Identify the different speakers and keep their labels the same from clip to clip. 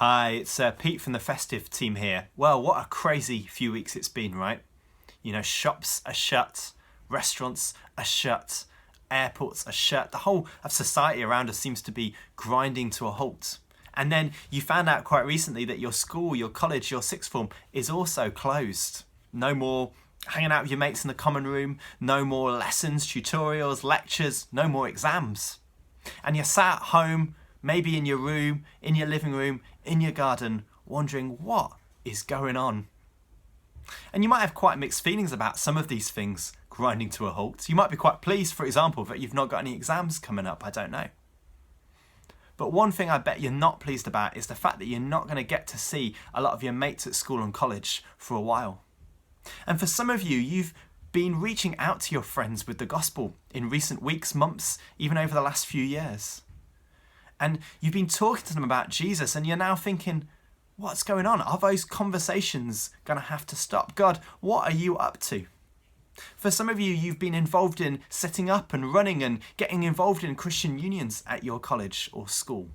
Speaker 1: Hi, it's Pete from the Festive team here. Well, what a crazy few weeks it's been, right? You know, shops are shut, restaurants are shut, airports are shut. The whole of society around us seems to be grinding to a halt. And then you found out quite recently that your school, your college, your sixth form is also closed. No more hanging out with your mates in the common room, no more lessons, tutorials, lectures, no more exams. And you're sat at home, maybe in your room, in your living room, in your garden, wondering what is going on. And you might have quite mixed feelings about some of these things grinding to a halt. You might be quite pleased, for example, that you've not got any exams coming up, I don't know. But one thing I bet you're not pleased about is the fact that you're not going to get to see a lot of your mates at school and college for a while. And for some of you, you've been reaching out to your friends with the gospel in recent weeks, months, even over the last few years. And you've been talking to them about Jesus and you're now thinking, what's going on? Are those conversations going to have to stop? God, what are you up to? For some of you, you've been involved in setting up and running and getting involved in Christian unions at your college or school.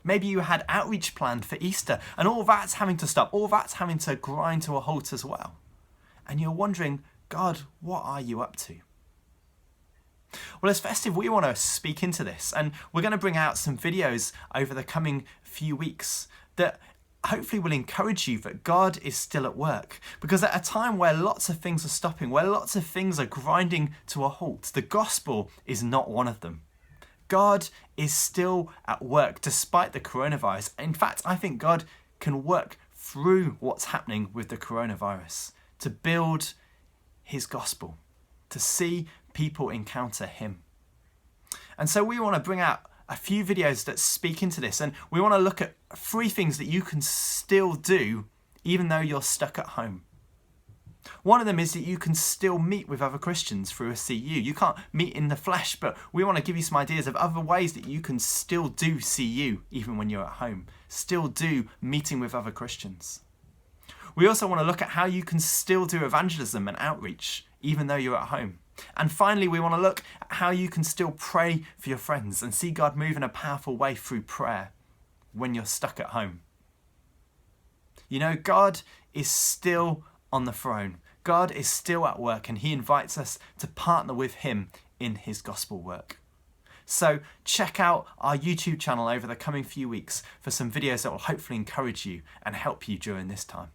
Speaker 1: Maybe you had outreach planned for Easter and all that's having to stop, all that's having to grind to a halt as well. And you're wondering, God, what are you up to? Well, as Festive, we want to speak into this, and we're going to bring out some videos over the coming few weeks that hopefully will encourage you that God is still at work. Because at a time where lots of things are stopping, where lots of things are grinding to a halt, the gospel is not one of them. God is still at work despite the coronavirus. In fact, I think God can work through what's happening with the coronavirus to build his gospel, to see people encounter him. And so we want to bring out a few videos that speak into this, and we want to look at 3 things that you can still do even though you're stuck at home. One of them is that you can still meet with other Christians through a CU. You can't meet in the flesh, but we want to give you some ideas of other ways that you can still do CU even when you're at home, still do meeting with other Christians. We also want to look at how you can still do evangelism and outreach even though you're at home. And finally, we want to look at how you can still pray for your friends and see God move in a powerful way through prayer when you're stuck at home. You know, God is still on the throne. God is still at work, and he invites us to partner with him in his gospel work. So check out our YouTube channel over the coming few weeks for some videos that will hopefully encourage you and help you during this time.